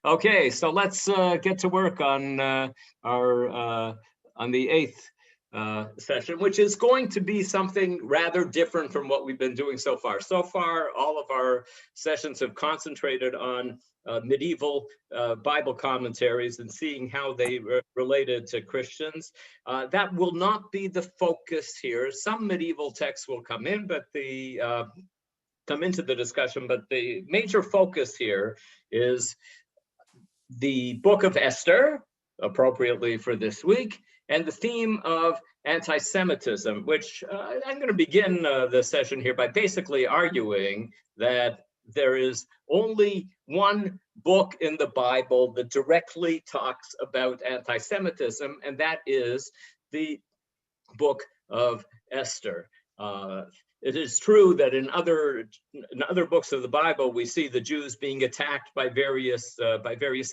Okay, so let's get to work on on the eighth session, which is going to be something rather different from what we've been doing so far. So far, all of our sessions have concentrated on medieval Bible commentaries and seeing how they related to Christians. That will not be the focus here. Some medieval texts will come in, but come into the discussion, but the major focus here is the book of Esther, appropriately for this week, and the theme of anti-Semitism, which I'm going to begin the session here by basically arguing that there is only one book in the Bible that directly talks about anti-Semitism, and that is the book of Esther. It is true that in other books of the Bible we see the Jews being attacked by various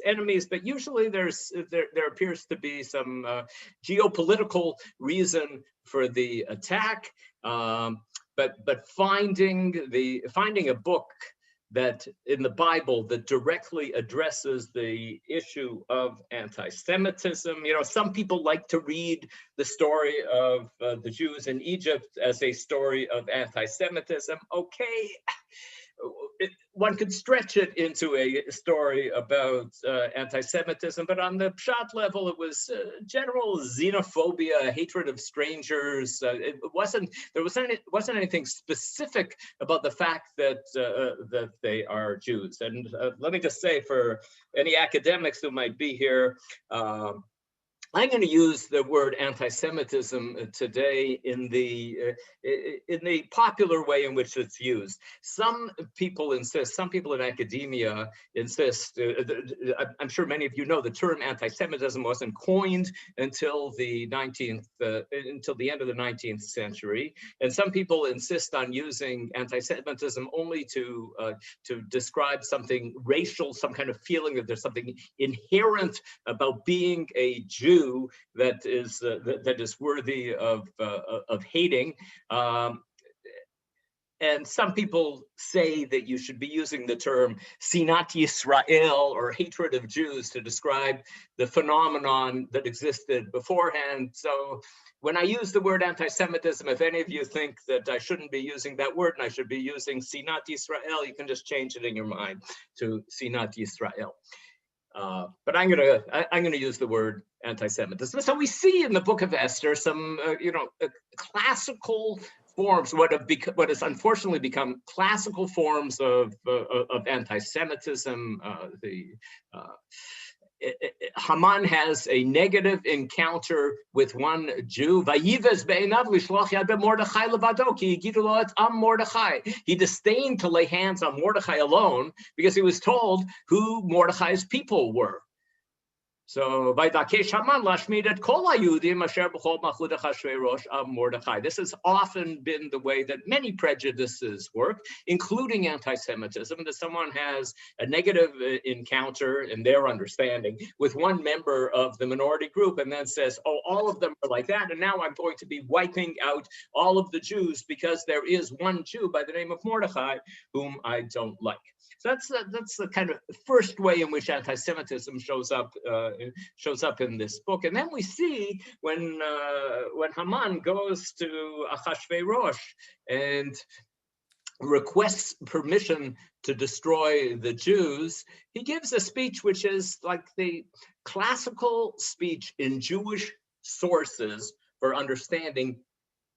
enemies, but usually there appears to be some geopolitical reason for the attack. But finding a book that in the Bible that directly addresses the issue of anti-Semitism. Some people like to read the story of the Jews in Egypt as a story of anti-Semitism. Okay, one could stretch it into a story about anti-Semitism, but on the pshat level, it was general xenophobia, hatred of strangers. There wasn't anything specific about the fact that that they are Jews. And let me just say, for any academics who might be here, I'm going to use the word anti-Semitism today in the popular way in which it's used. Some people in academia insist, I'm sure many of you know the term anti-Semitism wasn't coined until the end of the 19th century. And some people insist on using anti-Semitism only to describe something racial, some kind of feeling that there's something inherent about being a Jew that is worthy of hating. And some people say that you should be using the term Sinat Yisrael, or hatred of Jews, to describe the phenomenon that existed beforehand. So when I use the word anti-Semitism, if any of you think that I shouldn't be using that word and I should be using Sinat Yisrael, you can just change it in your mind to Sinat Yisrael. But I'm gonna use the word anti-Semitism. So we see in the book of Esther some classical forms, what has unfortunately become classical forms of anti-Semitism. Haman has a negative encounter with one Jew. He disdained to lay hands on Mordechai alone because he was told who Mordechai's people were. So, this has often been the way that many prejudices work, including anti-Semitism, that someone has a negative encounter in their understanding with one member of the minority group and then says, oh, all of them are like that, and now I'm going to be wiping out all of the Jews because there is one Jew by the name of Mordechai whom I don't like. So that's the kind of first way in which anti-Semitism shows up in this book. And then we see when Haman goes to Achashverosh and requests permission to destroy the Jews, he gives a speech which is like the classical speech in Jewish sources for understanding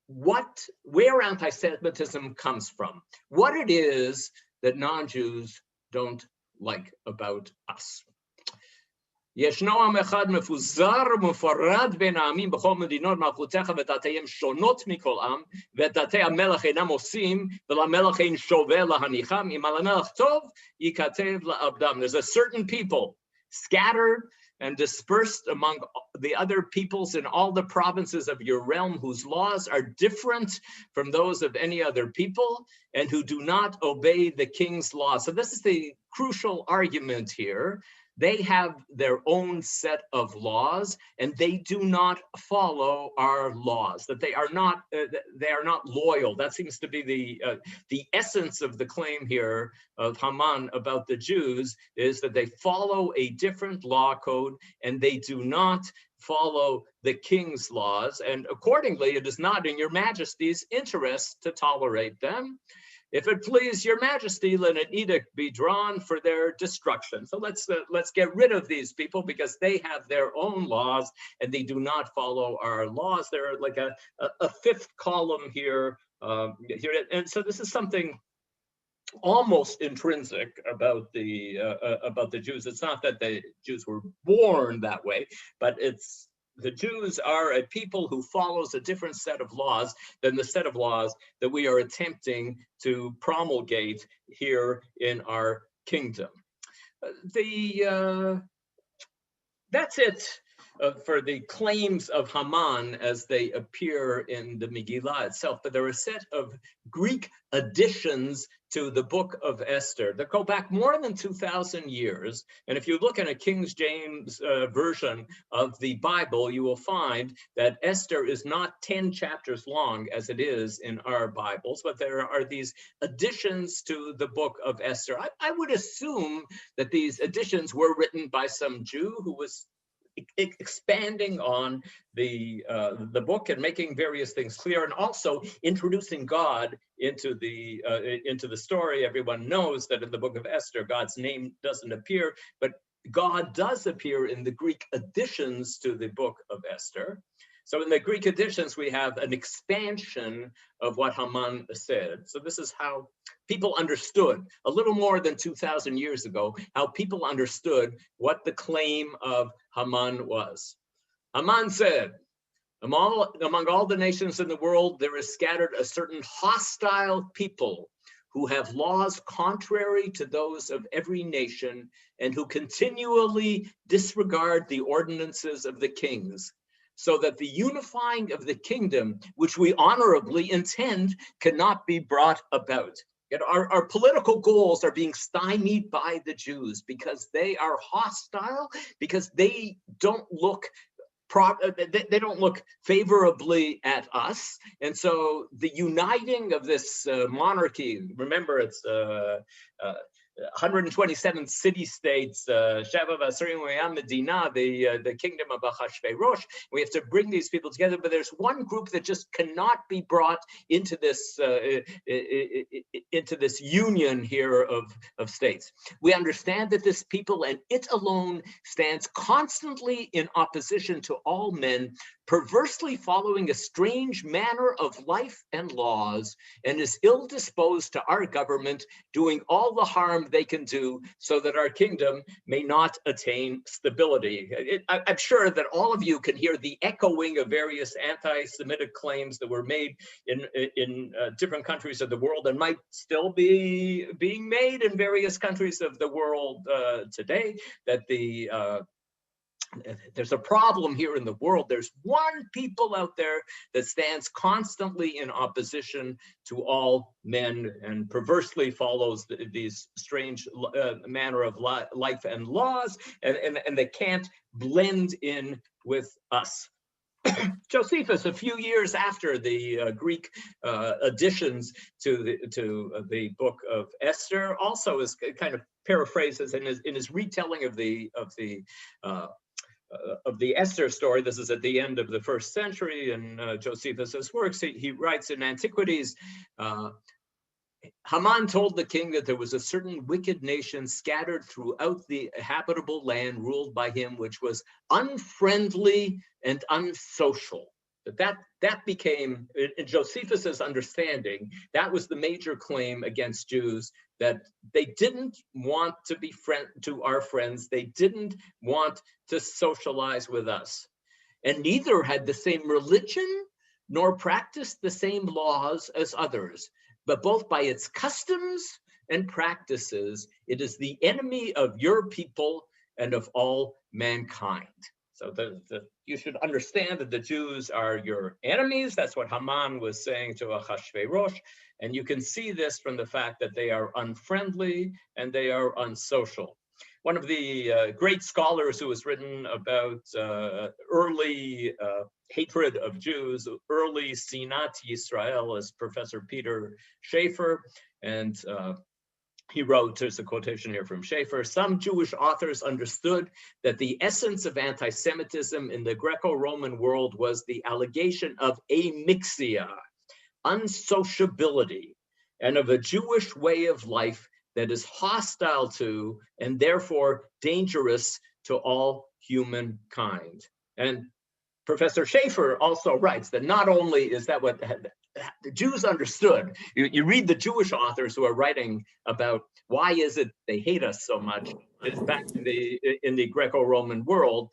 where anti-Semitism comes from, what it is that non-Jews don't like about us. ישנו עם אחד מפוזר ומפורד בין העמים בכל מדינות מלכותך ודתיהם שונות מכל עם ודתי המלך אינם עושים ולמלך אין שווה להניחם אם על המלך טוב ייכתב לעבדם. There's a certain people scattered and dispersed among the other peoples in all the provinces of your realm, whose laws are different from those of any other people, and who do not obey the king's law. So this is the crucial argument here, they have their own set of laws, and they do not follow our laws. That they are not loyal. That seems to be the essence of the claim here of Haman about the Jews, is that they follow a different law code and they do not follow the king's laws, and accordingly it is not in your majesty's interest to tolerate them. If it please your majesty, let an edict be drawn for their destruction. So let's get rid of these people, because they have their own laws and they do not follow our laws. They're like a fifth column here. And so this is something almost intrinsic about the Jews. It's not that the Jews were born that way, but it's the Jews are a people who follows a different set of laws than the set of laws that we are attempting to promulgate here in our kingdom. That's it for the claims of Haman as they appear in the Megillah itself, but there are a set of Greek additions to the book of Esther that go back more than 2,000 years. And if you look in a King James version of the Bible, you will find that Esther is not 10 chapters long as it is in our Bibles, but there are these additions to the book of Esther. I would assume that these additions were written by some Jew who was expanding on the book and making various things clear, and also introducing God into the story. Everyone knows that in the book of Esther, God's name doesn't appear, but God does appear in the Greek additions to the book of Esther. So in the Greek editions, we have an expansion of what Haman said. So this is how people understood, a little more than 2,000 years ago, how people understood what the claim of Haman was. Haman said, among all the nations in the world, there is scattered a certain hostile people who have laws contrary to those of every nation, and who continually disregard the ordinances of the kings, so that the unifying of the kingdom, which we honorably intend, cannot be brought about. Yet our political goals are being stymied by the Jews because they are hostile, because they don't look they don't look favorably at us. And so the uniting of this monarchy, remember it's 127 city-states, Sheva V'Asrim Medina, the kingdom of Ahasuerus. We have to bring these people together, but there's one group that just cannot be brought into this union here of states. We understand that this people and it alone stands constantly in opposition to all men, perversely following a strange manner of life and laws, and is ill-disposed to our government, doing all the harm they can do so that our kingdom may not attain stability. I'm sure that all of you can hear the echoing of various anti-Semitic claims that were made in different countries of the world, and might still be being made in various countries of the world today, that there's a problem here in the world. There's one people out there that stands constantly in opposition to all men and perversely follows these strange manner of life and laws, and they can't blend in with us. Josephus, a few years after the Greek additions to the book of Esther, also is kind of paraphrases in his retelling of the Esther story. This is at the end of the 1st century in Josephus's works. He writes in Antiquities, Haman told the king that there was a certain wicked nation scattered throughout the habitable land ruled by him, which was unfriendly and unsocial. That became, in Josephus's understanding, that was the major claim against Jews, that they didn't want to be to our friends. They didn't want to socialize with us. And neither had the same religion nor practiced the same laws as others. But both by its customs and practices, it is the enemy of your people and of all mankind. So you should understand that the Jews are your enemies. That's what Haman was saying to Ahasuerus. And you can see this from the fact that they are unfriendly and they are unsocial. one of the great scholars who has written about early hatred of Jews, early Sinat Yisrael, is Professor Peter Schechter. And he wrote, there's a quotation here from Schechter, some Jewish authors understood that the essence of anti-Semitism in the Greco-Roman world was the allegation of amixia, unsociability, and of a Jewish way of life that is hostile to and therefore dangerous to all humankind. And Professor Schechter also writes that not only is that what the Jews understood, you read the Jewish authors who are writing about why is it they hate us so much, it's back in the Greco-Roman world.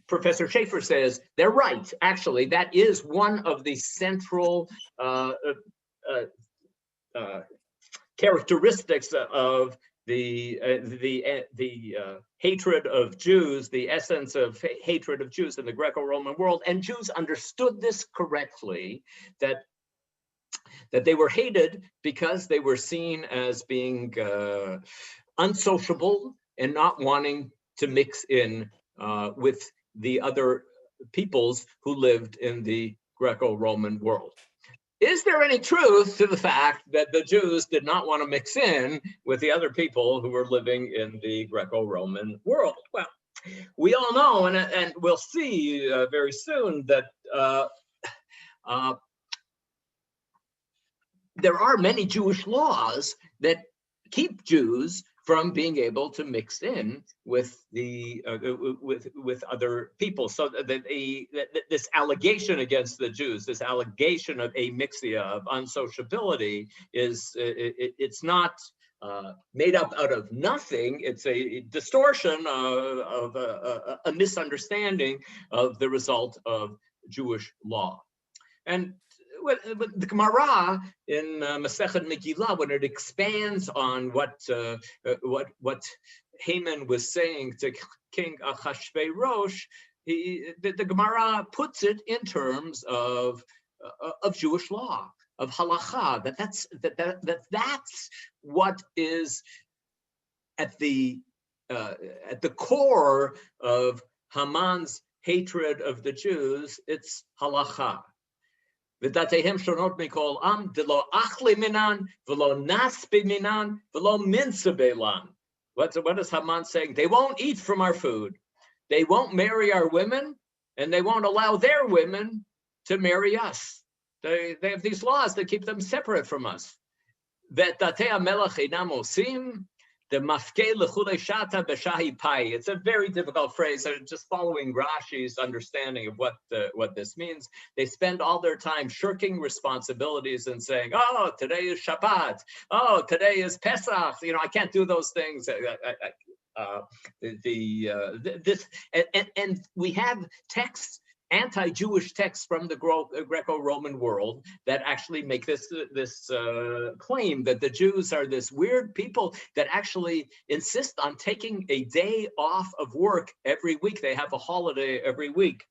Professor Schechter says they're right. Actually, that is one of the central characteristics of the hatred of Jews, the essence of hatred of Jews in the Greco-Roman world. And Jews understood this correctly, that they were hated because they were seen as being unsociable and not wanting to mix in with the other peoples who lived in the Greco-Roman world. Is there any truth to the fact that the Jews did not want to mix in with the other people who were living in the Greco-Roman world? Well, we all know, and we'll see very soon, that there are many Jewish laws that keep Jews from being able to mix in with the with other people. So that this allegation against the Jews, this allegation of amixia, of unsociability, is it's not made up out of nothing. It's a distortion of a misunderstanding of the result of Jewish law. And the Gemara in Masechet Megillah, when it expands on what Haman was saying to King Achashverosh, the Gemara puts it in terms of Jewish law, of halacha. That's what is at the core of Haman's hatred of the Jews. It's halacha. V'datehem shonot mikol am v'lo achli minan v'lo naspi minan v'lo minsa belan. What is Haman saying? They won't eat from our food. They won't marry our women, and they won't allow their women to marry us. They have these laws that keep them separate from us. V'datei hamelech einam osim. It's a very difficult phrase. Just following Rashi's understanding of what this means. They spend all their time shirking responsibilities and saying, "Oh, today is Shabbat. Oh, today is Pesach. You know, I can't do those things." And we have texts, anti-Jewish texts from the Greco-Roman world that actually make this claim that the Jews are this weird people that actually insist on taking a day off of work every week. They have a holiday every week.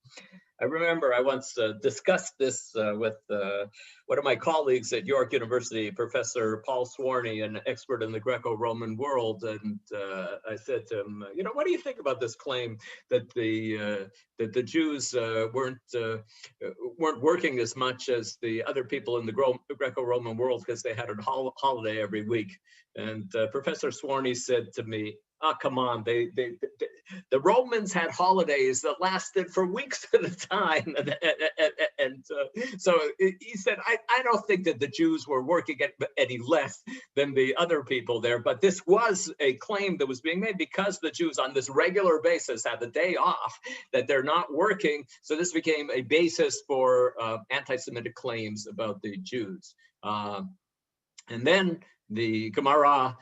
I remember I once discussed this with one of my colleagues at York University, Professor Paul Swarney, an expert in the Greco-Roman world, and I said to him, you know, what do you think about this claim that the Jews weren't working as much as the other people in the Greco-Roman world because they had a holiday every week? And Professor Swarney said to me, "Oh, come on, the Romans had holidays that lasted for weeks at a time." And so he said, I don't think that the Jews were working any less than the other people there, but this was a claim that was being made because the Jews on this regular basis had the day off, that they're not working. So this became a basis for anti-Semitic claims about the Jews. And then the Gemara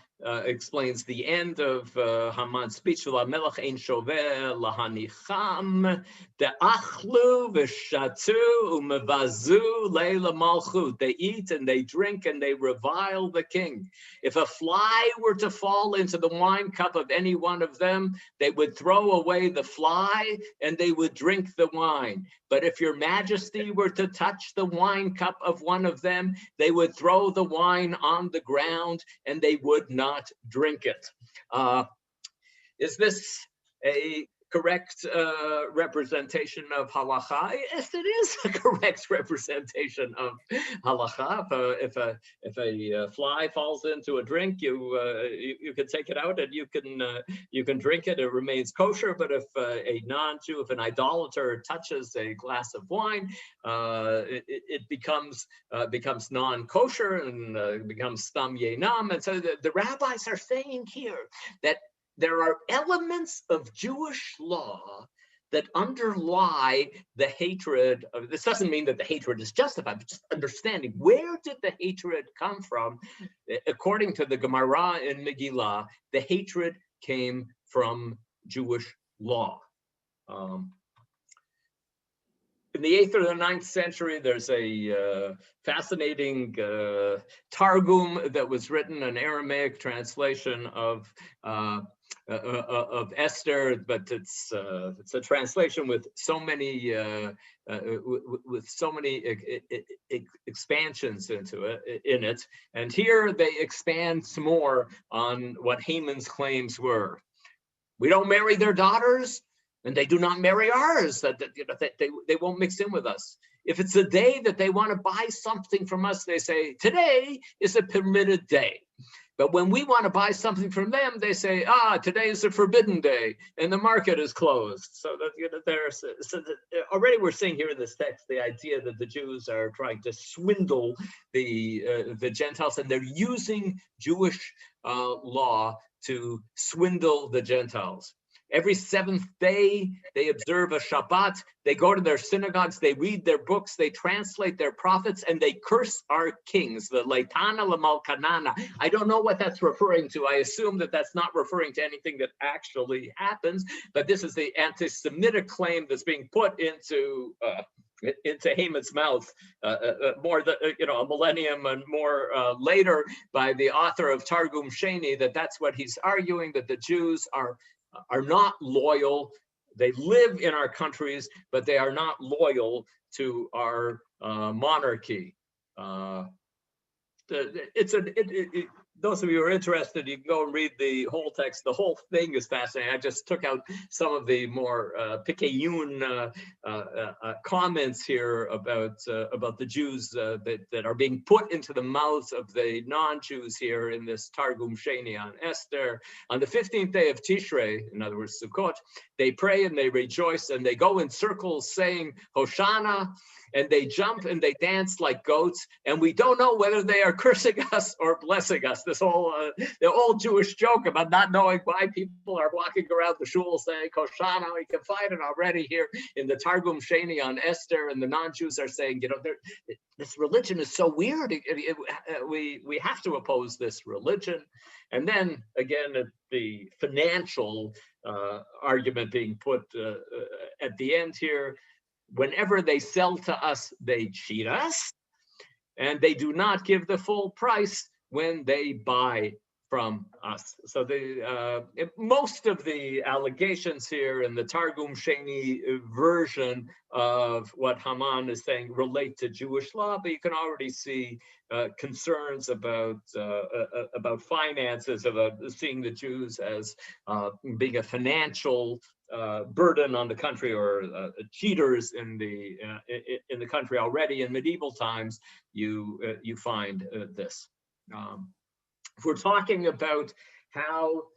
explains the end of Haman's speech. Melech ein shoveh lahanicham de'achlu v'shatu u'mevazu leila malchut. They eat and they drink and they revile the king. If a fly were to fall into the wine cup of any one of them, they would throw away the fly and they would drink the wine. But if your majesty were to touch the wine cup of one of them, they would throw the wine on the ground and they would not not drink it. Is this a correct representation of halacha? Yes, it is a correct representation of halacha. If a fly falls into a drink, you can take it out and you can drink it. It remains kosher. But if a non-Jew, if an idolater touches a glass of wine, it becomes non-kosher and becomes stam yenam. And so the rabbis are saying here that there are elements of Jewish law that underlie the hatred of, this doesn't mean that the hatred is justified, but just understanding where did the hatred come from. According to the Gemara in Megillah, the hatred came from Jewish law. In the 8th or the 9th century, there's a fascinating Targum that was written, an Aramaic translation of Esther, but it's a translation with so many expansions in it. And here they expand some more on what Haman's claims were. We don't marry their daughters, and they do not marry ours. That they won't mix in with us. If it's a day that they want to buy something from us, they say today is a permitted day. But when we want to buy something from them, they say, today is a forbidden day, and the market is closed. So that already we're seeing here in this text the idea that the Jews are trying to swindle the Gentiles, and they're using Jewish law to swindle the Gentiles. Every 7th day, they observe a Shabbat, they go to their synagogues, they read their books, they translate their prophets, and they curse our kings, the Leitana Lamalkanana. I don't know what that's referring to. I assume that that's not referring to anything that actually happens, but this is the anti-Semitic claim that's being put into Haman's mouth more than a millennium and more later by the author of Targum Sheni, that's what he's arguing, that the Jews are not loyal. They live in our countries, but they are not loyal to our monarchy. Those of you who are interested, you can go and read the whole text. The whole thing is fascinating. I just took out some of the more pikayun comments here about the Jews that are being put into the mouths of the non-Jews here in this Targum Sheni on Esther. On the 15th day of Tishrei, in other words, Sukkot, they pray and they rejoice and they go in circles saying Hoshana, and they jump and they dance like goats, and we don't know whether they are cursing us or blessing us. This whole the old Jewish joke about not knowing why people are walking around the shul saying Hoshana. We can find it already here in the Targum Sheni on Esther, and the non-Jews are saying, this religion is so weird. We have to oppose this religion. And then again, the financial argument being put at the end here. Whenever they sell to us, they cheat us, and they do not give the full price when they buy from us. So most of the allegations here in the Targum Sheni version of what Haman is saying relate to Jewish law, but you can already see concerns about finances, about seeing the Jews as being a financial burden on the country, or cheaters in the country already. In medieval times, you find this. If we're talking about how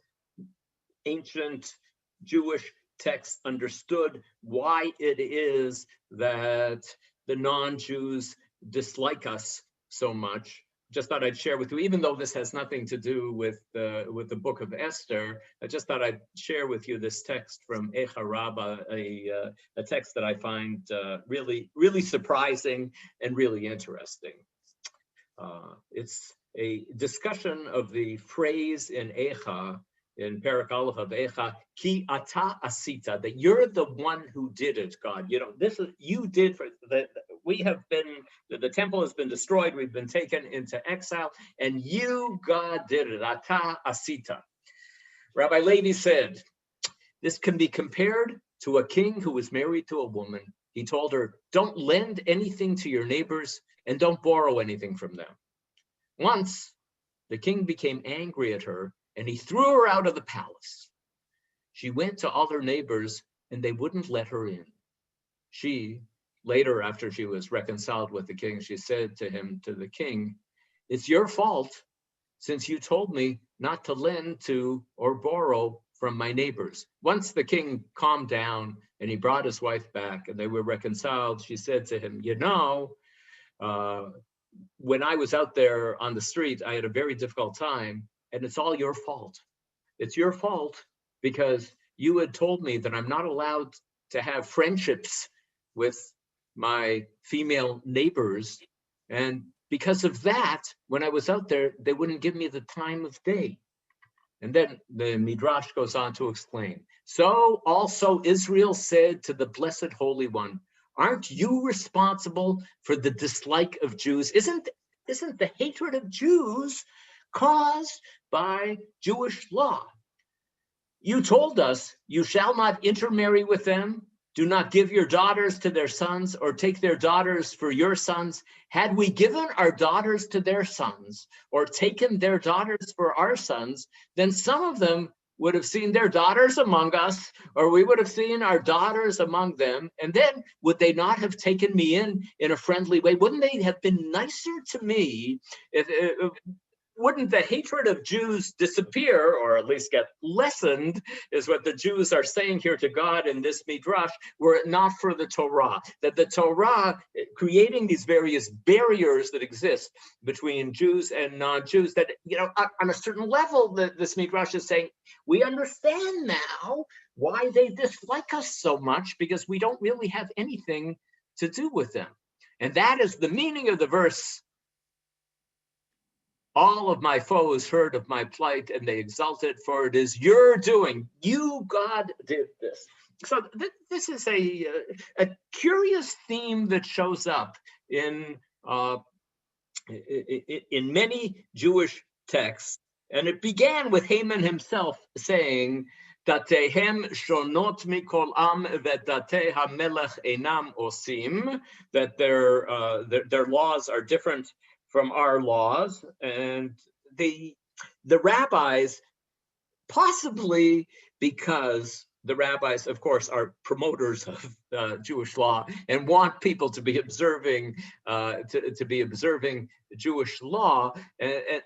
ancient Jewish texts understood why it is that the non-Jews dislike us so much, just thought I'd share with you, even though this has nothing to do with the book of Esther, I just thought I'd share with you this text from Echa Rabbah, a text that I find really, really surprising and really interesting. It's a discussion of the phrase in Echa, in Perek Aleph of Echa, Ki ata asita, that you're the one who did it, God. This is, you did, we have been, the temple has been destroyed, we've been taken into exile, and you, God, did it, ata asita. Rabbi Levi said, this can be compared to a king who was married to a woman. He told her, don't lend anything to your neighbors and don't borrow anything from them. Once, The king became angry at her, and he threw her out of the palace. She went to all her neighbors, and they wouldn't let her in. She, later, after she was reconciled with the king, she said to the king, "It's your fault, since you told me not to lend to or borrow from my neighbors." Once the king calmed down and he brought his wife back and they were reconciled, she said to him, when I was out there on the street, I had a very difficult time, and it's all your fault. It's your fault because you had told me that I'm not allowed to have friendships with my female neighbors. And because of that, when I was out there, they wouldn't give me the time of day. And then the Midrash goes on to explain. So also Israel said to the Blessed Holy One, aren't you responsible for the dislike of Jews? Isn't the hatred of Jews caused by Jewish law? You told us, you shall not intermarry with them. Do not give your daughters to their sons or take their daughters for your sons. Had we given our daughters to their sons or taken their daughters for our sons, then some of them would have seen their daughters among us, or we would have seen our daughters among them. And then would they not have taken me in a friendly way? Wouldn't they have been nicer to me wouldn't the hatred of Jews disappear, or at least get lessened, is what the Jews are saying here to God in this Midrash, were it not for the Torah? That the Torah, creating these various barriers that exist between Jews and non-Jews, that, on a certain level, this Midrash is saying, we understand now why they dislike us so much, because we don't really have anything to do with them. And that is the meaning of the verse. All of my foes heard of my plight, and they exulted, for it is your doing. You, God, did this. So this is a curious theme that shows up in many Jewish texts. And it began with Haman himself saying, Datehem shonot mikol am v'datei hamelech einam osim, that their laws are different from our laws. And the rabbis, possibly because the rabbis, of course, are promoters of Jewish law and want people to be observing Jewish law, and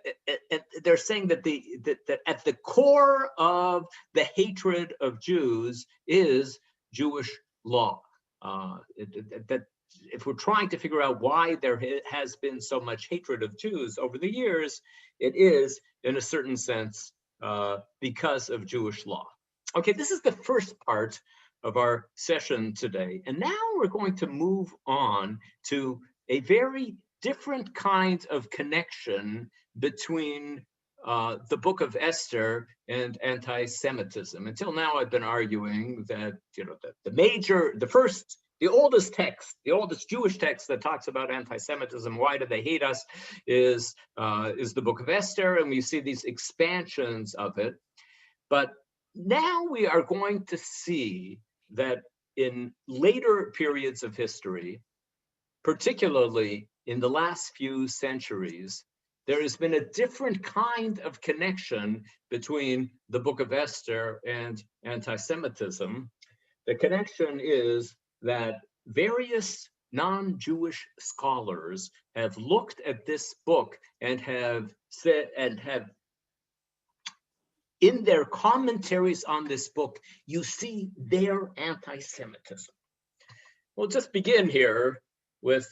they're saying that that at the core of the hatred of Jews is Jewish law. That if we're trying to figure out why there has been so much hatred of Jews over the years, it is, in a certain sense, because of Jewish law. Okay, this is the first part of our session today. And now we're going to move on to a very different kind of connection between the book of Esther and anti-Semitism. Until now, I've been arguing that, the oldest text, the oldest Jewish text that talks about anti-Semitism, why do they hate us, is the book of Esther, and we see these expansions of it. But now we are going to see that in later periods of history, particularly in the last few centuries, there has been a different kind of connection between the book of Esther and anti-Semitism. The connection is that various non-Jewish scholars have looked at this book and have said, in their commentaries on this book, you see their anti-Semitism. We'll just begin here with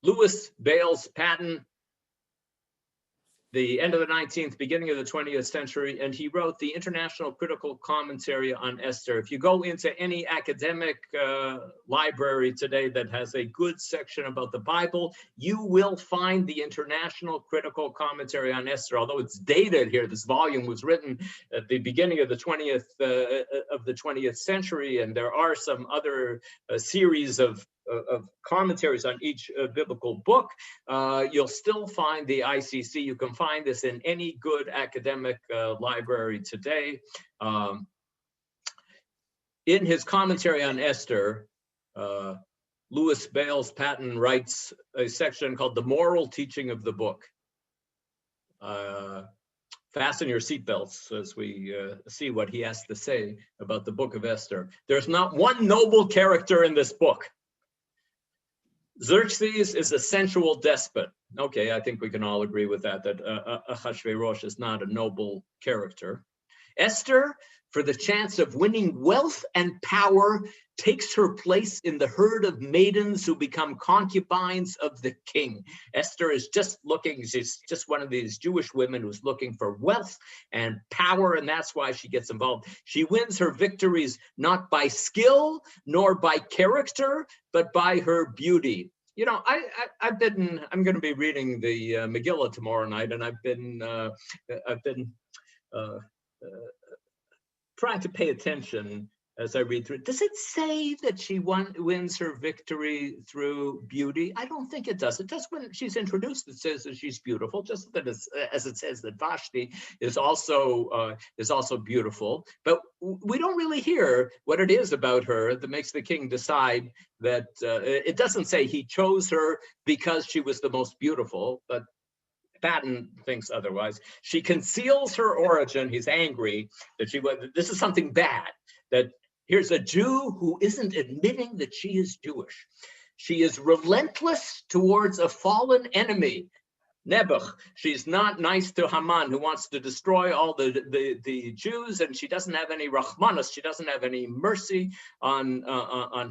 Louis Bales Patton, the end of the 19th, beginning of the 20th century, and he wrote the International Critical Commentary on Esther. If you go into any academic library today that has a good section about the Bible, you will find the International Critical Commentary on Esther. Although it's dated here, this volume was written at the beginning of the 20th century, and there are some other series of commentaries on each biblical book. You'll still find the ICC. You can find this in any good academic library today. In his commentary on Esther, Louis Bales Patton writes a section called The Moral Teaching of the Book. fasten your seatbelts as we see what he has to say about the book of Esther. There's not one noble character in this book. Xerxes is a sensual despot. Okay, I think we can all agree with that Ahasuerus is not a noble character. Esther, for the chance of winning wealth and power, takes her place in the herd of maidens who become concubines of the king. Esther is just looking, she's just one of these Jewish women who's looking for wealth and power, and that's why she gets involved. She wins her victories not by skill nor by character, but by her beauty. You know, I'm going to be reading the Megillah tomorrow night, and I've been trying to pay attention as I read through it. Does it say that she wins her victory through beauty? I don't think it does. It does when she's introduced. It says that she's beautiful, just that as it says that Vashti is also beautiful. But we don't really hear what it is about her that makes the king decide that. It doesn't say he chose her because she was the most beautiful, but Patton thinks otherwise. She conceals her origin. He's angry that this is something bad, that here's a Jew who isn't admitting that she is Jewish. She is relentless towards a fallen enemy, Nebuch. She's not nice to Haman, who wants to destroy all the Jews, and she doesn't have any Rahmanas. She doesn't have any mercy on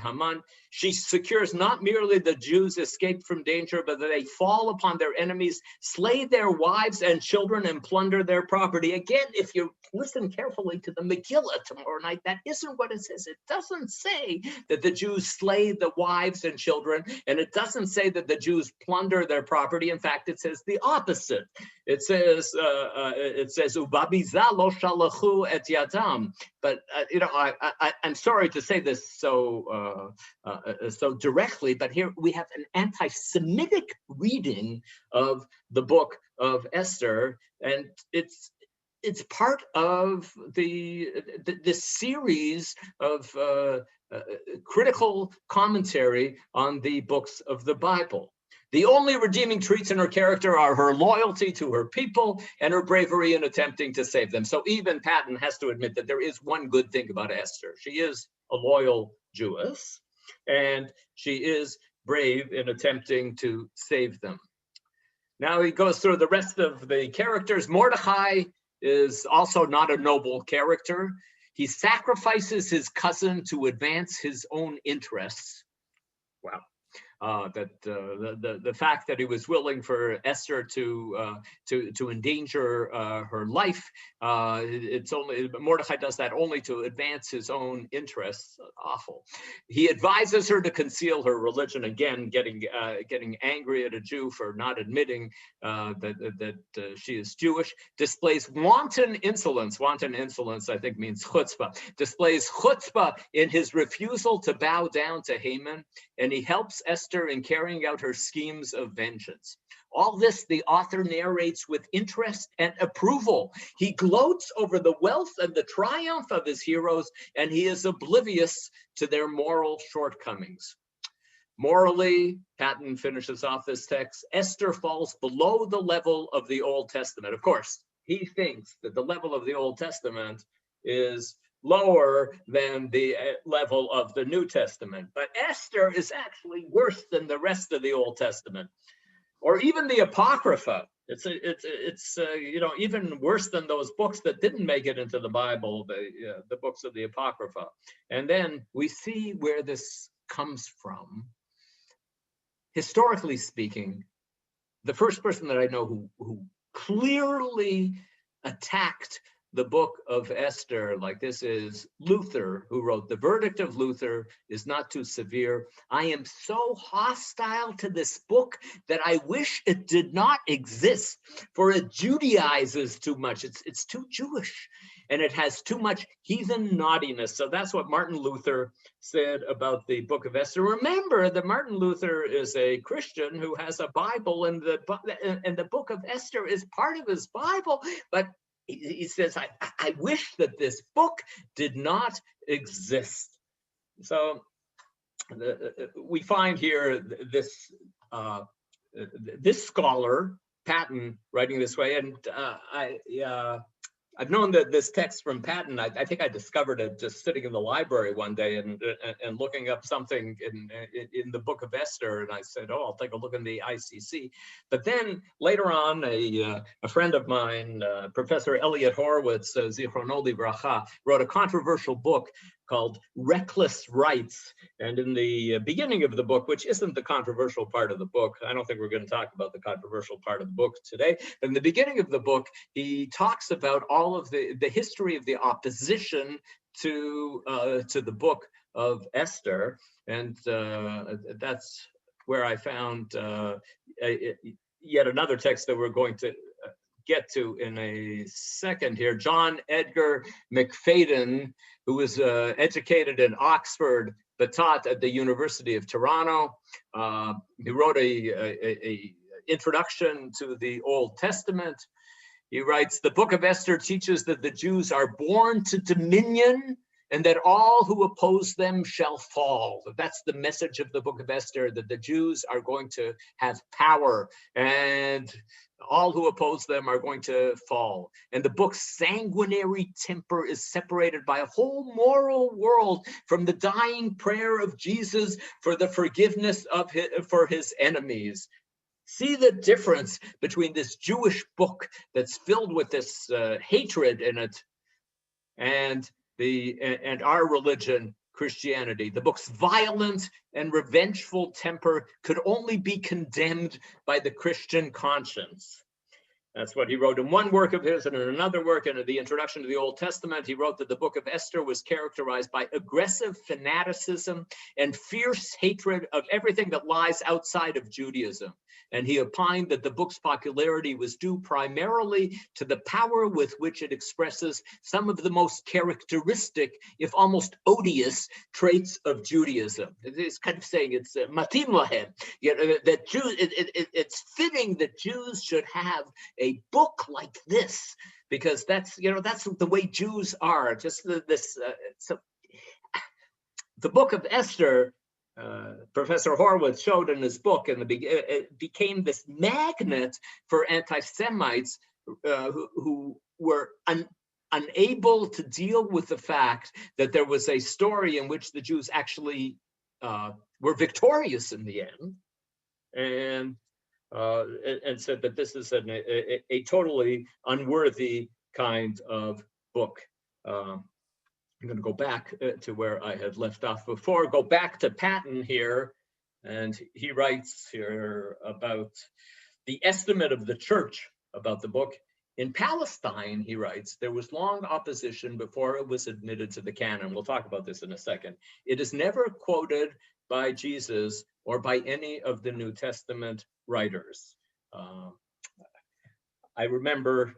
Haman. She secures not merely the Jews escape from danger, but that they fall upon their enemies, slay their wives and children, and plunder their property. Again, if you listen carefully to the Megillah tomorrow night, that isn't what it says. It doesn't say that the Jews slay the wives and children, and it doesn't say that the Jews plunder their property. In fact, it says the opposite. It says "Ubabiza lo shalachu et yadam." But you know, I'm sorry to say this so directly, but here we have an anti-Semitic reading of the book of Esther, and it's part of this series of critical commentary on the books of the Bible. The only redeeming traits in her character are her loyalty to her people and her bravery in attempting to save them. So even Patton has to admit that there is one good thing about Esther. She is a loyal Jewess, and she is brave in attempting to save them. Now he goes through the rest of the characters. Mordecai is also not a noble character. He sacrifices his cousin to advance his own interests. Wow. The fact that he was willing for Esther to endanger her life, Mordecai does that only to advance his own interests. Awful. He advises her to conceal her religion, again getting angry at a Jew for not admitting that she is Jewish. Displays wanton insolence. Wanton insolence, I think, means chutzpah. Displays chutzpah in his refusal to bow down to Haman, and he helps Esther in carrying out her schemes of vengeance. All this the author narrates with interest and approval. He gloats over the wealth and the triumph of his heroes, and he is oblivious to their moral shortcomings. Morally, Patton finishes off this text, Esther falls below the level of the Old Testament. Of course, he thinks that the level of the Old Testament is lower than the level of the New Testament. But Esther is actually worse than the rest of the Old Testament, or even the Apocrypha. It's even worse than those books that didn't make it into the Bible, the books of the Apocrypha. And then we see where this comes from. Historically speaking, the first person that I know who clearly attacked the book of Esther like this is Luther, who wrote, "The verdict of Luther is not too severe. I am so hostile to this book that I wish it did not exist, for it Judaizes too much. It's too Jewish, and it has too much heathen naughtiness." So that's what Martin Luther said about the book of Esther. Remember that Martin Luther is a Christian who has a Bible, and the book of Esther is part of his Bible, but he says, I wish that this book did not exist. So we find here this scholar Patton writing this way, and I've known that this text from Patton, I think I discovered it just sitting in the library one day and looking up something in the book of Esther, and I said, oh, I'll take a look in the ICC. But then later on, a friend of mine, Professor Elliot Horowitz, Zichrono Livracha, wrote a controversial book called Reckless Rights. And in the beginning of the book, which isn't the controversial part of the book, I don't think we're going to talk about the controversial part of the book today, but in the beginning of the book, he talks about all of the history of the opposition to the book of Esther. And that's where I found yet another text that we're going to get to in a second here. John Edgar McFadden, who was educated in Oxford but taught at the University of Toronto. He wrote a introduction to the Old Testament. He writes, the book of Esther teaches that the Jews are born to dominion and that all who oppose them shall fall. That's the message of the book of Esther, that the Jews are going to have power and all who oppose them are going to fall. And the book's sanguinary temper is separated by a whole moral world from the dying prayer of Jesus for the forgiveness of for his enemies. See the difference between this Jewish book that's filled with this hatred in it and our religion, Christianity. The book's violent and revengeful temper could only be condemned by the Christian conscience. That's what he wrote in one work of his, and in another work, in the introduction to the Old Testament, he wrote that the book of Esther was characterized by aggressive fanaticism and fierce hatred of everything that lies outside of Judaism. And he opined that the book's popularity was due primarily to the power with which it expresses some of the most characteristic, if almost odious, traits of Judaism. It's kind of saying it's matim lahem. That it's fitting that Jews should have a book like this, because that's the way Jews are. Just so the book of Esther, Professor Horowitz showed in his book, and it became this magnet for anti-Semites who were unable to deal with the fact that there was a story in which the Jews actually were victorious in the end, and said that this is a totally unworthy kind of book. I'm going to go back to where I had left off before, go back to Patton here, and he writes here about the estimate of the church about the book. In Palestine, he writes, there was long opposition before it was admitted to the canon. We'll talk about this in a second. It is never quoted by Jesus or by any of the New Testament writers. I remember,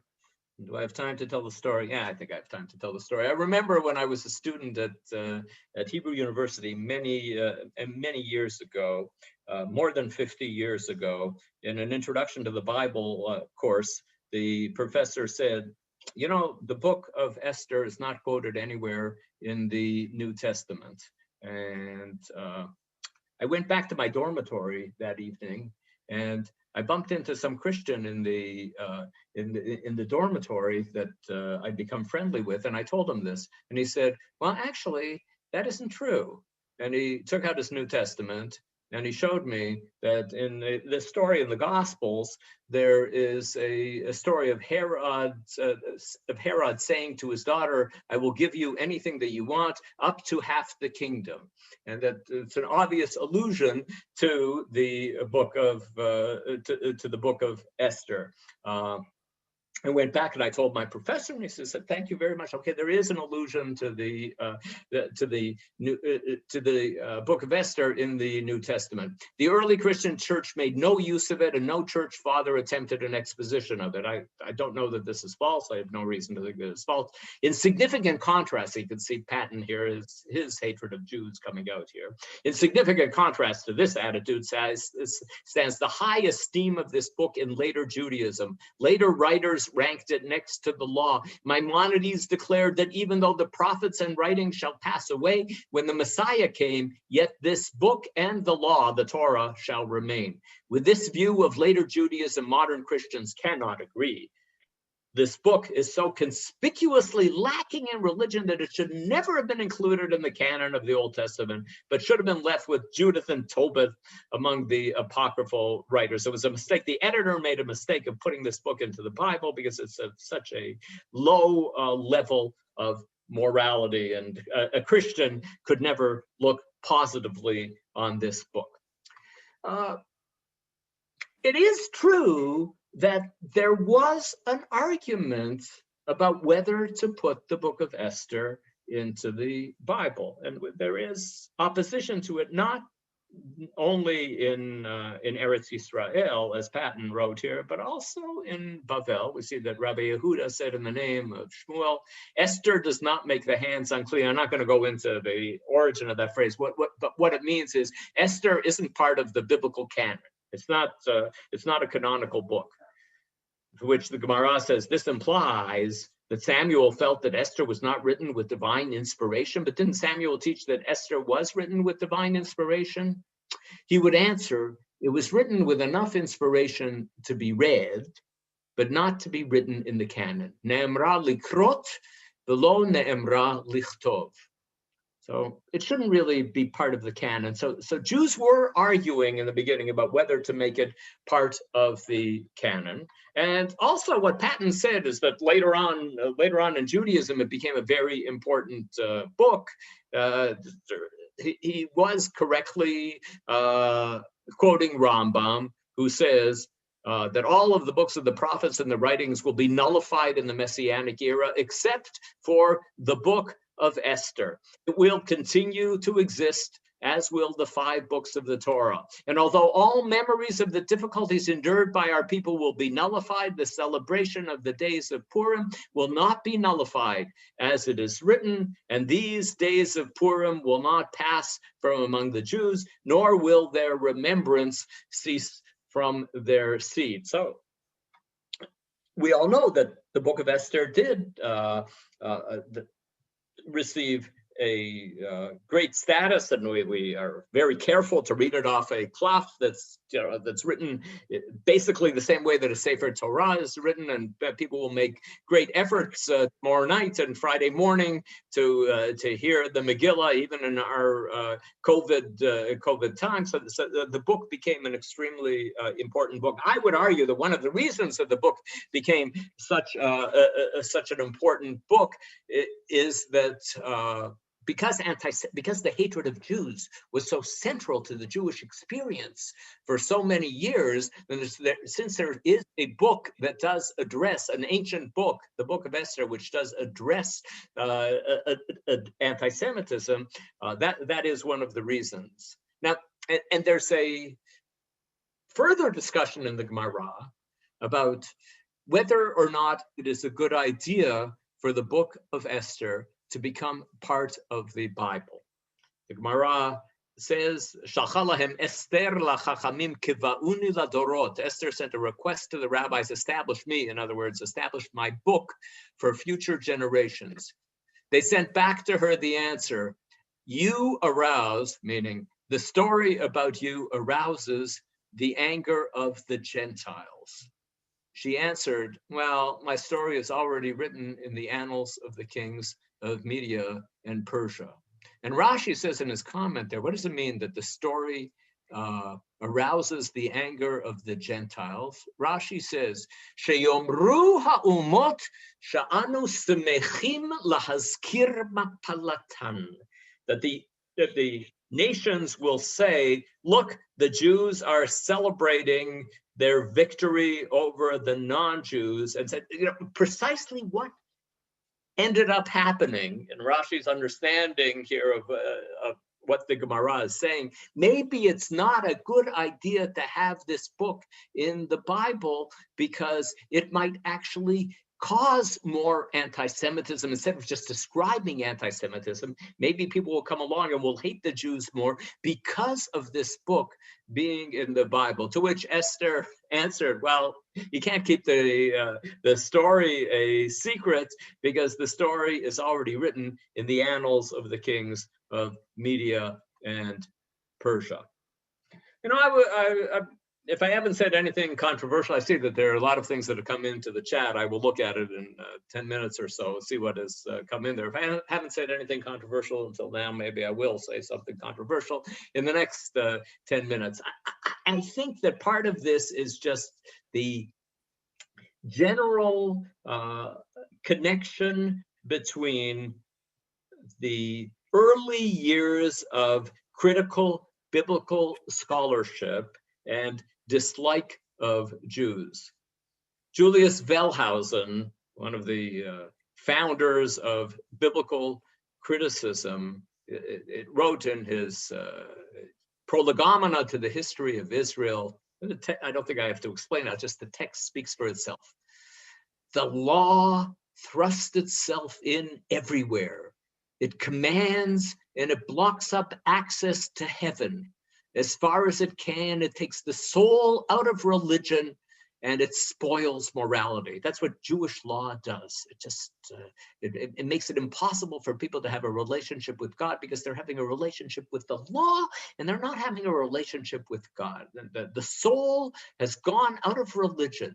do I have time to tell the story? Yeah, I think I have time to tell the story. I remember when I was a student at Hebrew University many years ago, more than 50 years ago, in an introduction to the Bible course, the professor said, you know, the book of Esther is not quoted anywhere in the New Testament. And I went back to my dormitory that evening, and I bumped into some Christian in the dormitory that I'd become friendly with, and I told him this, and he said, well, actually, that isn't true. And he took out his New Testament, and he showed me that in the story in the Gospels, there is a story of Herod saying to his daughter, I will give you anything that you want, up to half the kingdom. And that it's an obvious allusion to the book of to the book of Esther. I went back and I told my professor, and he said, "Thank you very much. Okay, there is an allusion to the book of Esther in the New Testament. The early Christian church made no use of it, and no church father attempted an exposition of it. I don't know that this is false. I have no reason to think that it's false. In significant contrast, you can see Patton here is his hatred of Jews coming out here. In significant contrast to this attitude stands the high esteem of this book in later Judaism. Later writers scholars ranked it next to the law. Maimonides declared that even though the prophets and writings shall pass away, when the Messiah came, yet this book and the law, the Torah, shall remain. With this view of later Judaism, modern Christians cannot agree. This book is so conspicuously lacking in religion that it should never have been included in the canon of the Old Testament, but should have been left with Judith and Tobit among the apocryphal writers. It was a mistake. The editor made a mistake of putting this book into the Bible because it's such a low level of morality, and a Christian could never look positively on this book. It is true that there was an argument about whether to put the book of Esther into the Bible. And there is opposition to it, not only in Eretz Yisrael, as Patton wrote here, but also in Bavel. We see that Rabbi Yehuda said in the name of Shmuel, Esther does not make the hands unclean. I'm not going to go into the origin of that phrase. But what it means is Esther isn't part of the biblical canon. It's not a canonical book, to which the Gemara says this implies that Samuel felt that Esther was not written with divine inspiration. But didn't Samuel teach that Esther was written with divine inspiration? He would answer, it was written with enough inspiration to be read, but not to be written in the canon. Ne'emra likrot v'lo ne'emra lichtov. So it shouldn't really be part of the canon. So Jews were arguing in the beginning about whether to make it part of the canon. And also what Patton said is that later on in Judaism, it became a very important book. He was correctly quoting Rambam, who says that all of the books of the prophets and the writings will be nullified in the Messianic era, except for the book of Esther. It will continue to exist, as will the 5 books of the Torah. And although all memories of the difficulties endured by our people will be nullified, the celebration of the days of Purim will not be nullified, as it is written, and these days of Purim will not pass from among the Jews, nor will their remembrance cease from their seed. So we all know that the book of Esther did receive a great status, and we are very careful to read it off a cloth that's written basically the same way that a Sefer Torah is written, and people will make great efforts tomorrow night and Friday morning to hear the Megillah, even in our COVID times. So the book became an extremely important book. I would argue that one of the reasons that the book became such an important book is that because the hatred of Jews was so central to the Jewish experience for so many years, since there is a book that does address, an ancient book, the Book of Esther, which does address anti-Semitism, that is one of the reasons. Now, and there's a further discussion in the Gemara about whether or not it is a good idea for the Book of Esther to become part of the Bible. The Gemara says, Shalchalahem Esther lachachamim kivauni ladorot. Esther sent a request to the rabbis, establish me, in other words, establish my book for future generations. They sent back to her the answer, you arouse, meaning the story about you arouses the anger of the Gentiles. She answered, well, my story is already written in the annals of the kings of Media and Persia. And Rashi says in his comment there, what does it mean that the story arouses the anger of the Gentiles? Rashi says, Sheyomru ha'umot sha'anu semechim lahazkir mapalatan. That the nations will say, look, the Jews are celebrating their victory over the non-Jews, and said, precisely what ended up happening in Rashi's understanding here of what the Gemara is saying. Maybe it's not a good idea to have this book in the Bible because it might actually cause more anti-Semitism. Instead of just describing anti-Semitism, maybe people will come along and will hate the Jews more because of this book being in the Bible. To which Esther answered, well, you can't keep the story a secret, because the story is already written in the annals of the kings of Media and Persia. You know, if I haven't said anything controversial, I see that there are a lot of things that have come into the chat. I will look at it in 10 minutes or so, see what has come in there. If I haven't said anything controversial until now, maybe I will say something controversial in the next 10 minutes. I think that part of this is just the general connection between the early years of critical biblical scholarship and dislike of Jews. Julius Wellhausen, one of the founders of biblical criticism, it wrote in his Prolegomena to the History of Israel, I don't think I have to explain that, just the text speaks for itself. The law thrusts itself in everywhere. It commands and it blocks up access to heaven. As far as it can, it takes the soul out of religion and it spoils morality. That's what Jewish law does. It just, it makes it impossible for people to have a relationship with God, because they're having a relationship with the law and they're not having a relationship with God. The soul has gone out of religion.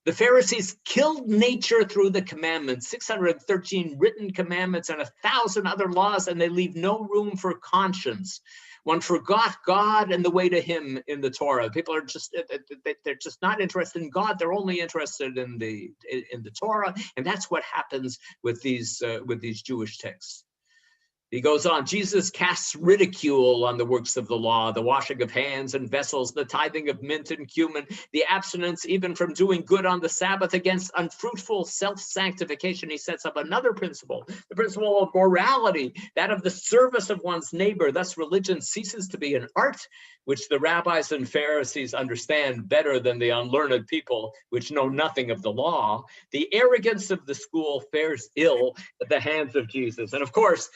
The Pharisees killed nature through the commandments, 613 written commandments and 1,000 other laws, and they leave no room for conscience. One forgot God and the way to him in the Torah. People are just, they're just not interested in God. They're only interested in the Torah. And that's what happens with these Jewish texts. He goes on, Jesus casts ridicule on the works of the law, the washing of hands and vessels, the tithing of mint and cumin, the abstinence even from doing good on the Sabbath. Against unfruitful self-sanctification, he sets up another principle, the principle of morality, that of the service of one's neighbor. Thus, religion ceases to be an art, which the rabbis and Pharisees understand better than the unlearned people, which know nothing of the law. The arrogance of the school fares ill at the hands of Jesus. And of course,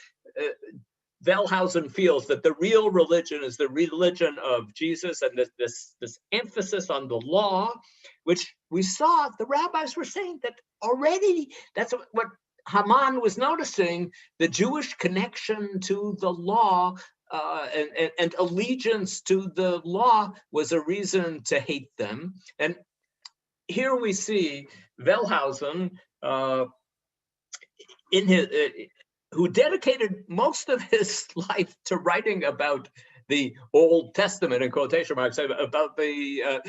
Wellhausen feels that the real religion is the religion of Jesus, and this emphasis on the law, which we saw the rabbis were saying that already. That's what Haman was noticing, the Jewish connection to the law and allegiance to the law was a reason to hate them. And here we see Wellhausen in his who dedicated most of his life to writing about the Old Testament, in quotation marks, about the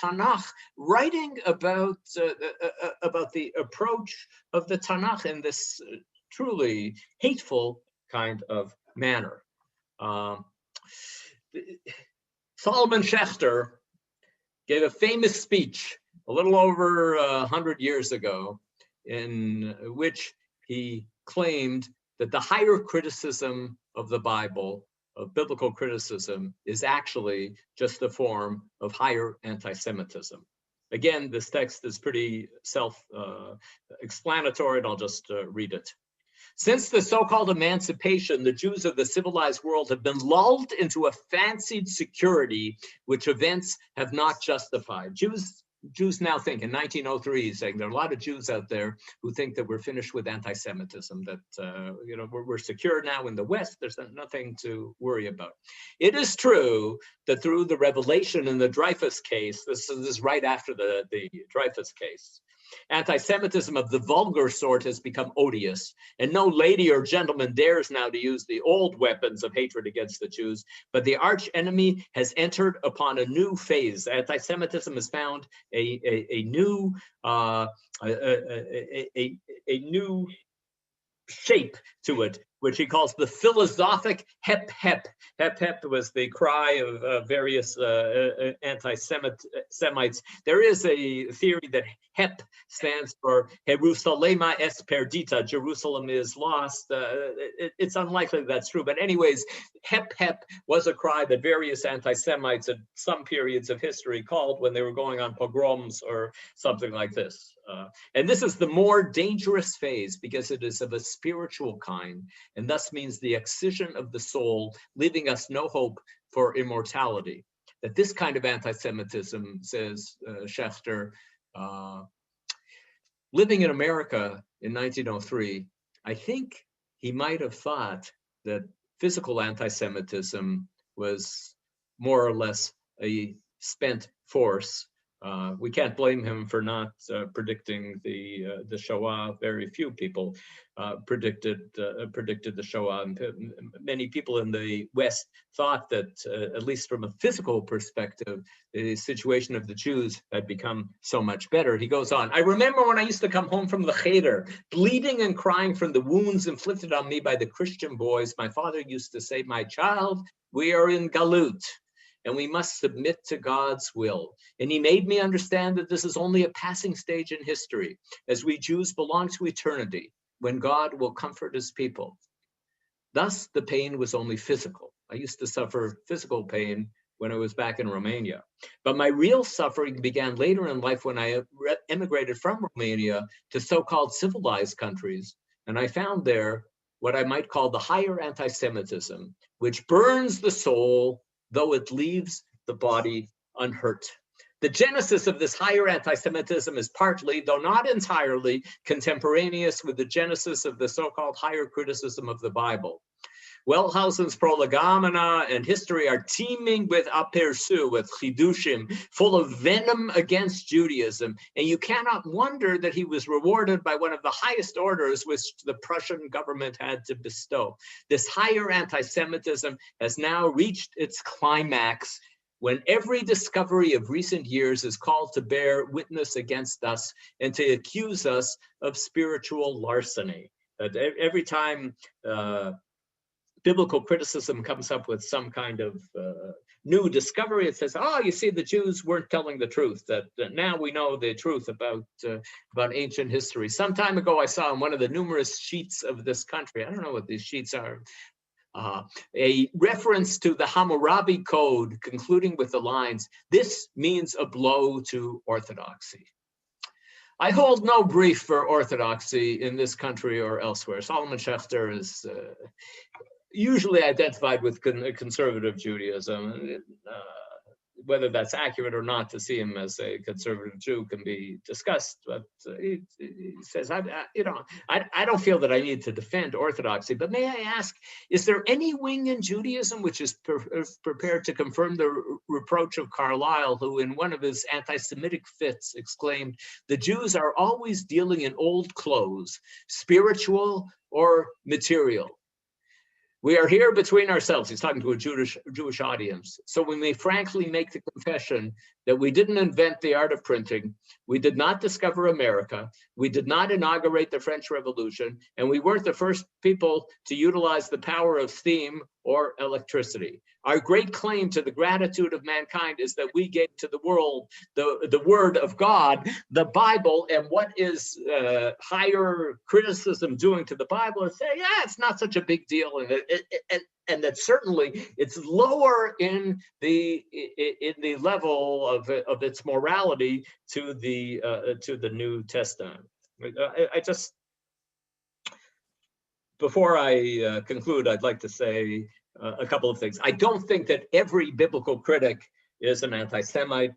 Tanakh, writing about the approach of the Tanakh in this truly hateful kind of manner. Solomon Schechter gave a famous speech a little over 100 years ago, in which he claimed that the higher criticism of the Bible, of biblical criticism, is actually just a form of higher anti-Semitism. Again, this text is pretty self-explanatory, and I'll just read it. Since the so-called emancipation, the Jews of the civilized world have been lulled into a fancied security which events have not justified. Jews now think, in 1903, saying there are a lot of Jews out there who think that we're finished with anti-Semitism, that we're secure now in the West, there's nothing to worry about. It is true that through the revelation in the Dreyfus case, this is right after the Dreyfus case, anti-Semitism of the vulgar sort has become odious, and no lady or gentleman dares now to use the old weapons of hatred against the Jews, but the arch enemy has entered upon a new phase. Anti-Semitism has found a new shape to it, which he calls the philosophic hep hep. Hep hep was the cry of various anti-Semites. There is a theory that hep stands for Jerusalema es perdita. Jerusalem is lost. It's unlikely that's true, but anyways, hep hep was a cry that various anti-Semites at some periods of history called when they were going on pogroms or something like this. And this is the more dangerous phase because it is of a spiritual kind and thus means the excision of the soul, leaving us no hope for immortality. That this kind of anti-Semitism, says Schechter, living in America in 1903, I think he might have thought that physical anti-Semitism was more or less a spent force. We can't blame him for not predicting the Shoah. Very few people predicted the Shoah. And many people in the West thought that, at least from a physical perspective, the situation of the Jews had become so much better. He goes on, I remember when I used to come home from the Schechter, bleeding and crying from the wounds inflicted on me by the Christian boys. My father used to say, my child, we are in Galut, and we must submit to God's will. And he made me understand that this is only a passing stage in history, as we Jews belong to eternity, when God will comfort his people. Thus, the pain was only physical. I used to suffer physical pain when I was back in Romania. But my real suffering began later in life when I emigrated from Romania to so-called civilized countries. And I found there what I might call the higher anti-Semitism, which burns the soul, though it leaves the body unhurt. The genesis of this higher anti-Semitism is partly, though not entirely, contemporaneous with the genesis of the so-called higher criticism of the Bible. Wellhausen's Prolegomena and history are teeming with aperçus, with chidushim, full of venom against Judaism. And you cannot wonder that he was rewarded by one of the highest orders which the Prussian government had to bestow. This higher anti-Semitism has now reached its climax when every discovery of recent years is called to bear witness against us and to accuse us of spiritual larceny. Every time biblical criticism comes up with some kind of new discovery, it says, oh, you see, the Jews weren't telling the truth, that now we know the truth about ancient history. Some time ago, I saw in one of the numerous sheets of this country, I don't know what these sheets are, a reference to the Hammurabi Code, concluding with the lines, this means a blow to orthodoxy. I hold no brief for orthodoxy in this country or elsewhere. Solomon Schechter is usually identified with conservative Judaism. Whether that's accurate or not, to see him as a conservative Jew can be discussed. But he says, I don't feel that I need to defend orthodoxy. But may I ask, is there any wing in Judaism which is prepared to confirm the reproach of Carlyle, who in one of his anti-Semitic fits exclaimed, the Jews are always dealing in old clothes, spiritual or material? We are here between ourselves. He's talking to a Jewish audience. So we may frankly make the confession that we didn't invent the art of printing. We did not discover America. We did not inaugurate the French Revolution. And we weren't the first people to utilize the power of steam or electricity. Our great claim to the gratitude of mankind is that we gave to the world the word of God, the Bible, and what is higher criticism doing to the Bible is saying, yeah, it's not such a big deal, and that certainly it's lower in the level of its morality to the New Testament. I just, before I conclude, I'd like to say a couple of things. I don't think that every biblical critic is an anti-Semite.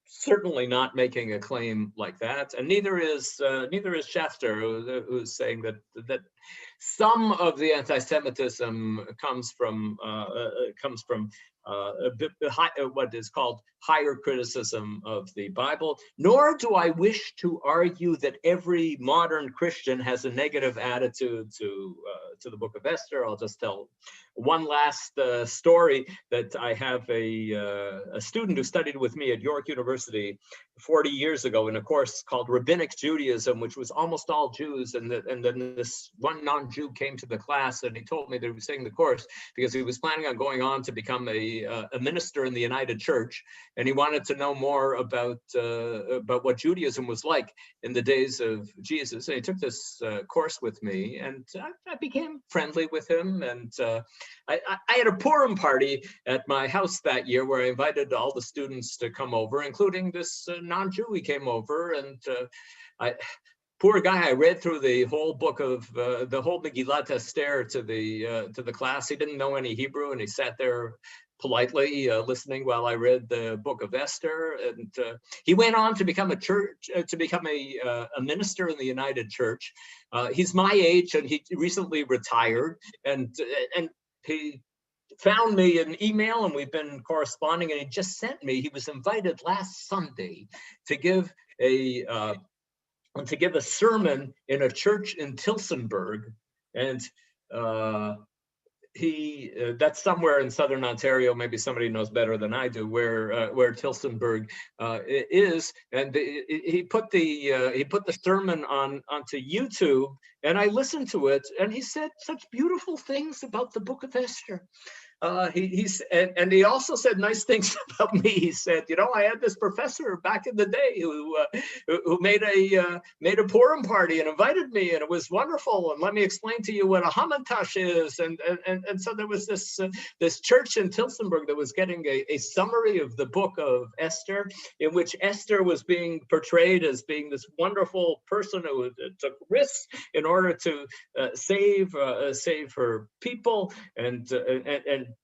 Certainly not making a claim like that, and neither is Schechter, who's saying that some of the anti-Semitism comes from what is called higher criticism of the Bible. Nor do I wish to argue that every modern Christian has a negative attitude to the book of Esther. I'll just tell one last story that I have a student who studied with me at York University 40 years ago in a course called Rabbinic Judaism, which was almost all Jews. And then this one non-Jew came to the class and he told me that he was taking the course because he was planning on going on to become a minister in the United Church. And he wanted to know more about what Judaism was like in the days of Jesus. And he took this course with me, and I became friendly with him. And I had a Purim party at my house that year where I invited all the students to come over, including this non-Jew. He came over, and poor guy, I read through the whole book of the whole Megillah Esther to the class. He didn't know any Hebrew, and he sat there politely listening while I read the book of Esther. And he went on to become a minister in the United Church. He's my age, and he recently retired. And he found me an email, and we've been corresponding. And he just sent me. He was invited last Sunday to give a sermon in a church in Tilsonburg, and that's somewhere in southern Ontario. Maybe somebody knows better than I do where Tilsonburg is. And he put the sermon onto YouTube, and I listened to it, and he said such beautiful things about the book of Esther. And he also said nice things about me. He said, I had this professor back in the day who made a Purim party and invited me, and it was wonderful. And let me explain to you what a hamantash is. And so there was this church in Tilsonburg that was getting a summary of the book of Esther, in which Esther was being portrayed as being this wonderful person who took risks in order to save her people, and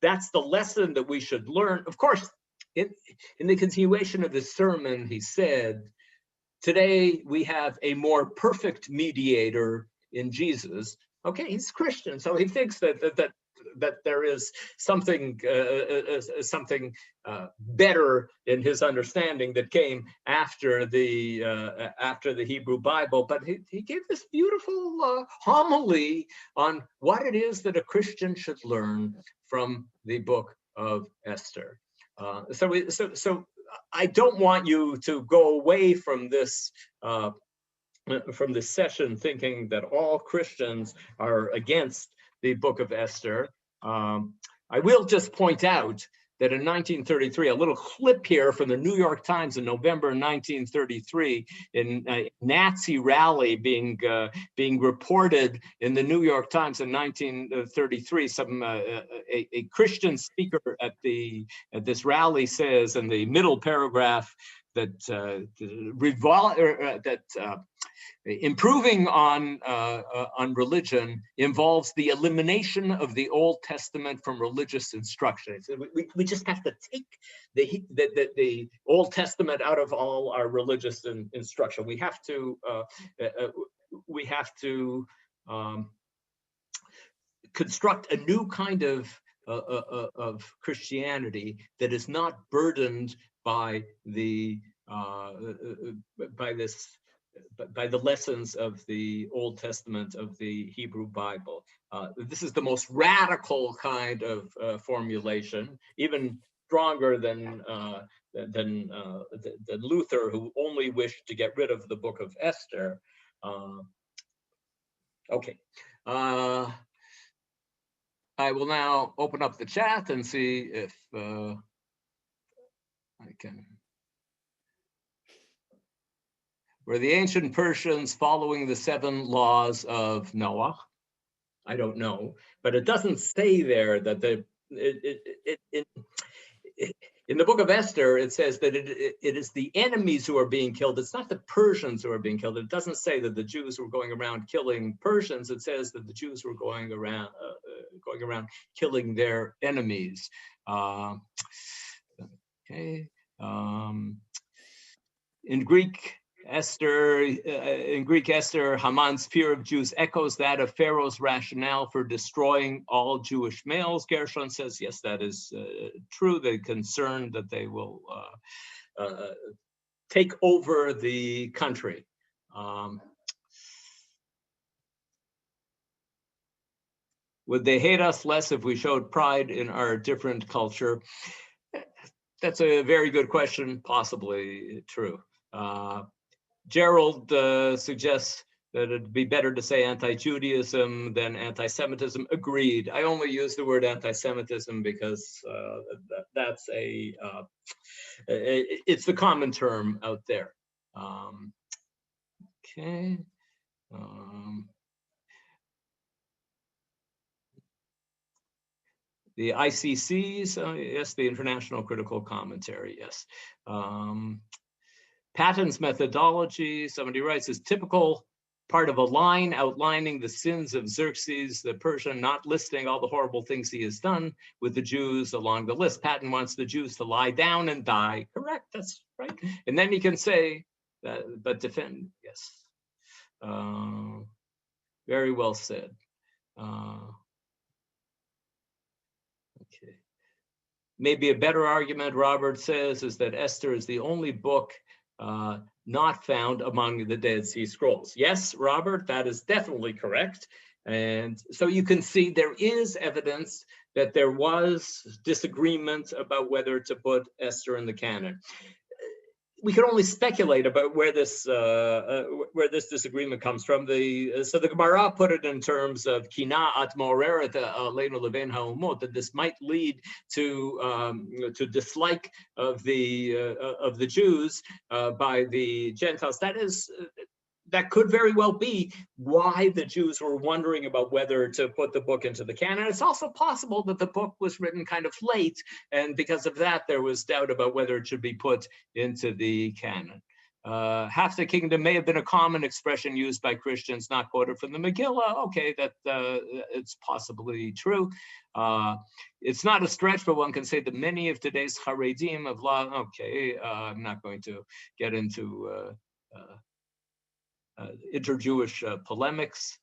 that's the lesson that we should learn. Of course, in the continuation of his sermon, he said, today we have a more perfect mediator in Jesus. Okay, he's Christian, so he thinks that there is something better in his understanding that came after the Hebrew Bible. But he gave this beautiful homily on what it is that a Christian should learn from the book of Esther. So I don't want you to go away from this session thinking that all Christians are against the book of Esther. I will just point out that in 1933, a little clip here from the New York Times in November 1933, in a Nazi rally being reported in the New York Times in 1933, a Christian speaker at this rally says in the middle paragraph that improving on religion involves the elimination of the Old Testament from religious instruction. So we just have to take the Old Testament out of all our religious instruction. We have to construct a new kind of Christianity that is not burdened by the lessons of the Old Testament of the Hebrew Bible. This is the most radical kind of formulation, even stronger than Luther, who only wished to get rid of the book of Esther. Okay. I will now open up the chat and see if I can. Were the ancient Persians following the 7 laws of Noah? I don't know, but it doesn't say there that in the book of Esther, it says that it is the enemies who are being killed. It's not the Persians who are being killed. It doesn't say that the Jews were going around killing Persians. It says that the Jews were going around killing their enemies. Okay. In Greek Esther, Haman's fear of Jews echoes that of Pharaoh's rationale for destroying all Jewish males. Gershon says, yes, that is true. They're concerned that they will take over the country. Would they hate us less if we showed pride in our different culture? That's a very good question, possibly true. Gerald suggests that it'd be better to say anti-Judaism than anti-Semitism. Agreed. I only use the word anti-Semitism because that's it's the common term out there. Okay. The ICCs, yes, the International Critical Commentary, yes. Patton's methodology, somebody writes, is typical part of a line outlining the sins of Xerxes the Persian, not listing all the horrible things he has done with the Jews along the list. Patton wants the Jews to lie down and die. Correct, that's right. And then he can say, but defend, yes. Very well said. Okay. Maybe a better argument, Robert says, is that Esther is the only book not found among the Dead Sea Scrolls. Yes, Robert, that is definitely correct. And so you can see there is evidence that there was disagreement about whether to put Esther in the canon. We can only speculate about where this disagreement comes from. So the Gemara put it in terms of kina at moreret aleinu leven haumot, that this might lead to dislike of the Jews by the Gentiles. That could very well be why the Jews were wondering about whether to put the book into the canon. It's also possible that the book was written kind of late, and because of that, there was doubt about whether it should be put into the canon. Half the kingdom may have been a common expression used by Christians, not quoted from the Megillah. Okay, that it's possibly true. It's not a stretch, but one can say that many of today's Haredim of law. Okay, I'm not going to get into inter-Jewish polemics.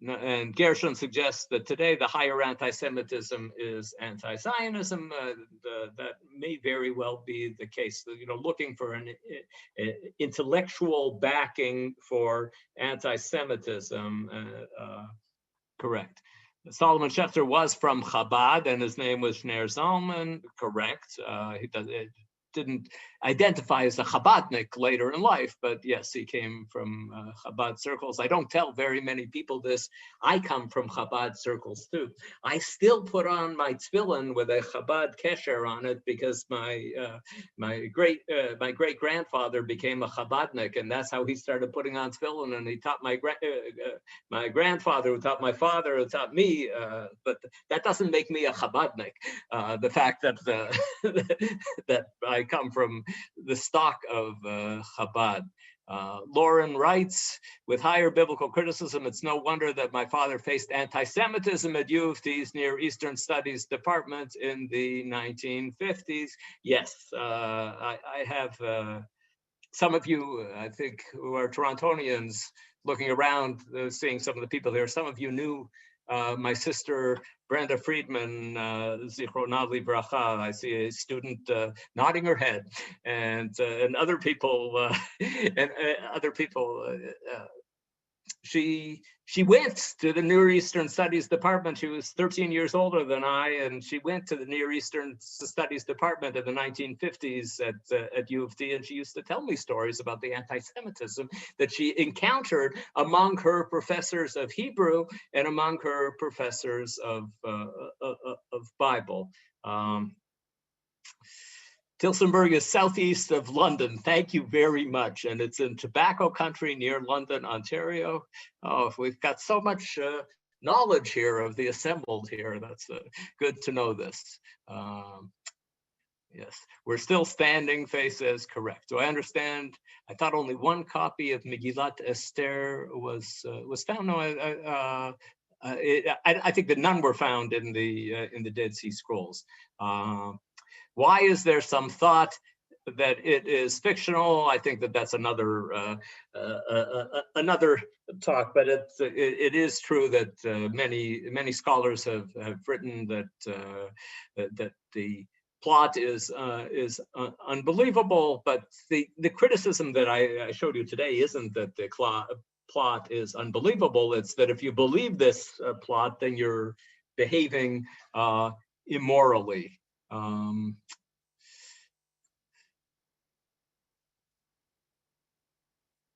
And Gershon suggests that today the higher anti-Semitism is anti-Zionism. That may very well be the case. Looking for an intellectual backing for anti-Semitism, correct. Solomon Schechter was from Chabad, and his name was Shner Zalman, correct. He didn't identify as a Chabadnik later in life, but yes, he came from Chabad circles. I don't tell very many people this. I come from Chabad circles too. I still put on my tefillin with a Chabad kesher on it because my great grandfather became a Chabadnik, and that's how he started putting on tefillin. And he taught my grandfather, who taught my father, who taught me. But that doesn't make me a Chabadnik. The fact that that I come from the stock of Chabad. Lauren writes, with higher biblical criticism, it's no wonder that my father faced anti-Semitism at U of T's Near Eastern Studies Department in the 1950s. Yes, I have some of you, I think, who are Torontonians looking around, seeing some of the people there. Some of you knew my sister Brenda Friedman, Zichrona Livracha. I see a student nodding her head, and other people, She went to the Near Eastern Studies Department. She was 13 years older than I, and she went to the Near Eastern Studies Department in the 1950s at U of T, and she used to tell me stories about the anti-Semitism that she encountered among her professors of Hebrew and among her professors of Bible. Tilsonburg is southeast of London. Thank you very much. And it's in tobacco country near London, Ontario. Oh, we've got so much knowledge here of the assembled here. That's good to know this. Yes, we're still standing, Faye says, correct. Do I understand? I thought only one copy of Megillat Esther was found. No, I think that none were found in the Dead Sea Scrolls. Why is there some thought that it is fictional? I think that that's another talk, but it is true that many scholars have written that that the plot is unbelievable. But the criticism that I showed you today isn't that the plot is unbelievable. It's that if you believe this plot, then you're behaving immorally.